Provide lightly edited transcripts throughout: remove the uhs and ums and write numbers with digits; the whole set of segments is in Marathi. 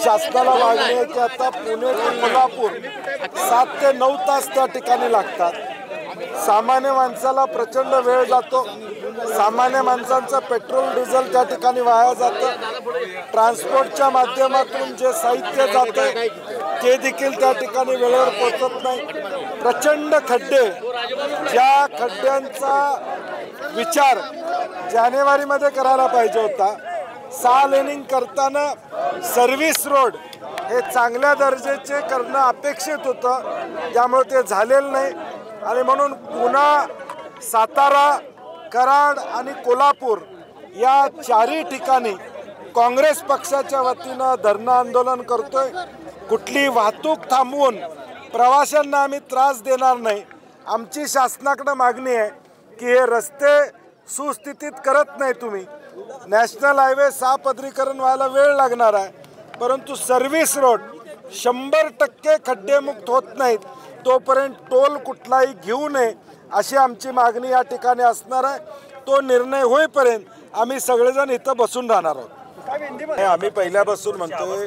शासनाला मागणी आहे की आता पुणे ते कोल्हापूर 7 ते 9 तास त्या ठिकाणी लागतात। सामान्य माणसाला प्रचंड वेळ जातो, सामान्य माणसांचं पेट्रोल डिझेल त्या ठिकाणी वाया जातं, ट्रान्सपोर्टच्या माध्यमातून जे साहित्य जाते ते देखील त्या ठिकाणी वेळेवर पोहोचत नाही। प्रचंड खड्डे, ज्या खड्ड्यांचा विचार जानेवारीमध्ये करायला पाहिजे होता, 6 लेनिंग करताना सर्व्हिस रोड हे चांगल्या दर्जाचे करणं अपेक्षित होतं, त्यामुळे ते झालेलं नाही आणि म्हणून पुणा, सातारा, कराड आणि कोल्हापूर या 4ही ठिकाणी काँग्रेस पक्षाच्या वतीनं धरणं आंदोलन करतोय। कुठली वाहतूक थांबवून प्रवाशांना आम्ही त्रास देणार नाही। आमची शासनाकडे मागणी आहे की हे रस्ते सुस्थितीत करत नाही तुम्ही। नॅशनल हायवे 6 पदरीकरण व्हायला वेळ लागणार आहे, परंतु सर्व्हिस रोड 100% खड्डेमुक्त होत नाहीत तोपर्यंत टोल कुठलाही घेऊ नये अशी आमची मागणी या ठिकाणी असणार आहे। तो निर्णय होईपर्यंत आम्ही सगळेजण इथं बसून राहणार आहोत। आम्ही पहिल्यापासून म्हणतोय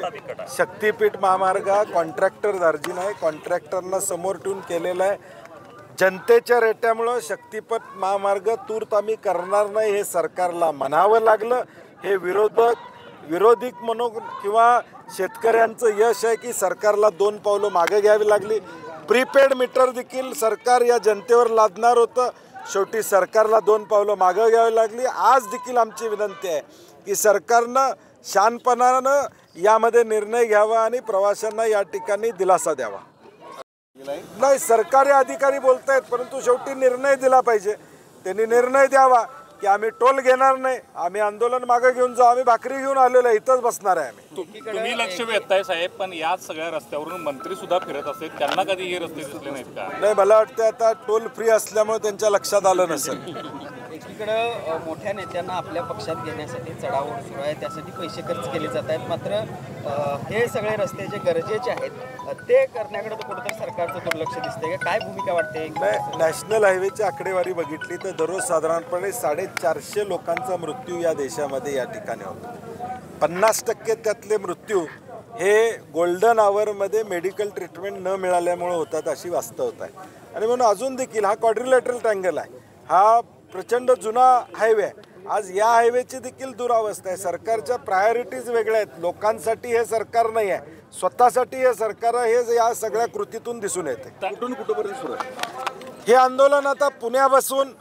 शक्तीपीठ महामार्ग कॉन्ट्रॅक्टर दार्जिन आहे, कॉन्ट्रॅक्टरना समोर ठेवून केलेला आहे। जनतेच्या रेट्यामुळं शक्तीपथ महामार्ग तूर्त आम्ही करणार नाही हे सरकारला म्हणावं लागलं। हे विरोधी म्हणून किंवा शेतकऱ्यांचं यश आहे की सरकारला 2 पावलं मागे घ्यावी लागली। प्रीपेड मीटर देखील सरकार या जनतेवर लादणार होतं, शेवटी सरकारला 2 पावलं मागे घ्यावी लागली। आज देखील आमची विनंती आहे की सरकारनं शानपणानं यामध्ये निर्णय घ्यावा आणि प्रवाशांना या ठिकाणी दिलासा द्यावा। नाही, सरकारी अधिकारी बोलतायत, परंतु शेवटी निर्णय दिला पाहिजे। त्यांनी निर्णय द्यावा की आम्ही टोल घेणार नाही, आम्ही आंदोलन मागे घेऊन जाऊ, आम्ही भाकरी घेऊन आलेलो आहे, इथंच बसणार आहे आम्ही। तुम्ही लक्ष वेधताय साहेब, पण या सगळ्या रस्त्यावरून मंत्री सुद्धा फिरत असतात, त्यांना कधी हे रस्ते दिसले नाहीत का? नाही, मला वाटतं आता टोल फ्री असल्यामुळे त्यांच्या लक्षात आलं नसेल। एकीकडे मोठ्या नेत्यांना आपल्या पक्षात घेण्यासाठी चढाओढ सुरू आहे, त्यासाठी पैसे खर्च केले जात आहेत, मात्र हे सगळे रस्ते जे गरजेचे आहेत ते करण्याकडे तर कुठेतरी सरकारचं दुर्लक्ष दिसतंय। काय भूमिका वाटते? नॅशनल हायवेची आकडेवारी बघितली तर दररोज साधारणपणे 450 लोकांचा मृत्यू या देशामध्ये या ठिकाणी होतो। 50% त्यातले मृत्यू हे गोल्डन आवरमध्ये मेडिकल ट्रीटमेंट न मिळाल्यामुळे होतात अशी वास्तवता आहे। आणि म्हणून अजून देखील हा क्वाड्रिलॅटरल ट्रँगल आहे, हा प्रचंड जुना हायवे आहे। आज या हायवेची देखील दुरावस्था आहे। सरकारच्या प्रायोरिटीज वेगळ्या आहेत, लोकांसाठी हे सरकार नाही आहे, स्वतःसाठी हे सरकार आहे, हे या सगळ्या कृतीतून दिसून येते। कुठून कुठपर्यंत सुरू आहे हे आंदोलन? आता पुण्यापासून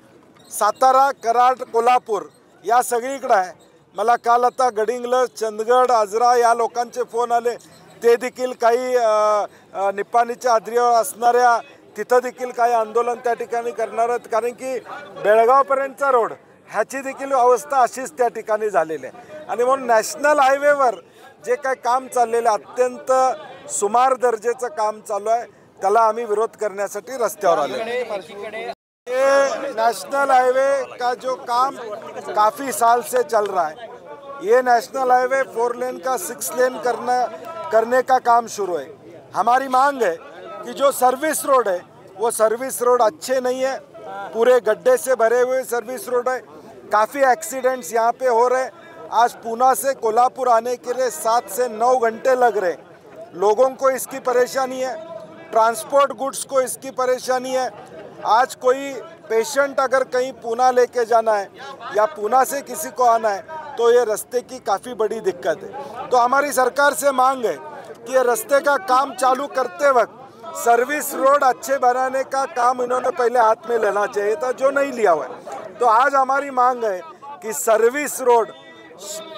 सातारा, कराड, कोल्हापूर या सगळीकडे आहे। मला काल आता गडिंग्लज, चंदगड, आजरा या लोकांचे फोन आले, ते देखील काही निपाणीच्या आद्रीवर असणाऱ्या तिथं देखील काही आंदोलन त्या ठिकाणी करणार आहेत, कारण की बेळगावपर्यंतचा रोड ह्याची देखील अवस्था अशीच त्या ठिकाणी झालेली आहे। आणि म्हणून नॅशनल हायवेवर जे काय काम चाललेलं अत्यंत सुमार दर्जाचं काम चालू आहे, त्याला आम्ही विरोध करण्यासाठी रस्त्यावर आले। ये नेशनल हाईवे का जो काम काफ़ी साल से चल रहा है, ये नेशनल हाईवे 4 लेन का 6 लेन करने का काम शुरू है। हमारी मांग है कि जो सर्विस रोड है वो सर्विस रोड अच्छे नहीं है, पूरे गड्ढे से भरे हुए सर्विस रोड है, काफ़ी एक्सीडेंट्स यहाँ पे हो रहे। आज पूना से कोल्हापुर आने के लिए 7 से 9 घंटे लग रहे। लोगों को इसकी परेशानी है, ट्रांसपोर्ट गुड्स को इसकी परेशानी है। आज कोई पेशेंट अगर कहीं पूना लेके जाना है या पूना से किसी को आना है तो ये रास्ते की काफ़ी बड़ी दिक्कत है। तो हमारी सरकार से मांग है कि ये रास्ते का काम चालू करते वक्त सर्विस रोड अच्छे बनाने का काम इन्होंने पहले हाथ में लेना चाहिए था, जो नहीं लिया हुआ है। तो आज हमारी मांग है कि सर्विस रोड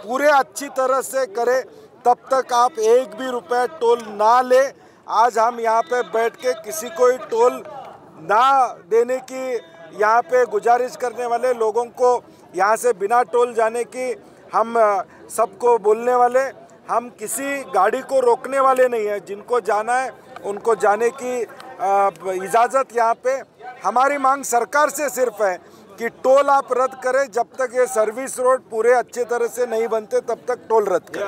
पूरे अच्छी तरह से करे, तब तक आप 1 भी रुपया टोल ना ले। आज हम यहाँ पे बैठ के किसी को ही टोल ना देने की यहाँ पे गुजारिश करने वाले, लोगों को यहाँ से बिना टोल जाने की हम सबको बोलने वाले। हम किसी गाड़ी को रोकने वाले नहीं हैं, जिनको जाना है उनको जाने की इजाज़त यहाँ पे। हमारी मांग सरकार से सिर्फ है कि टोल आप रद्द करें, जब तक ये सर्विस रोड पूरे अच्छे तरह से नहीं बनते तब तक टोल रद्द करें।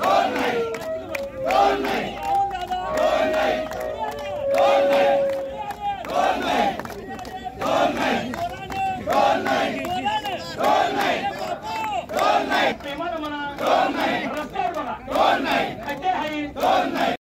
All night. रस्त्यावर बघा खड्डे आहेत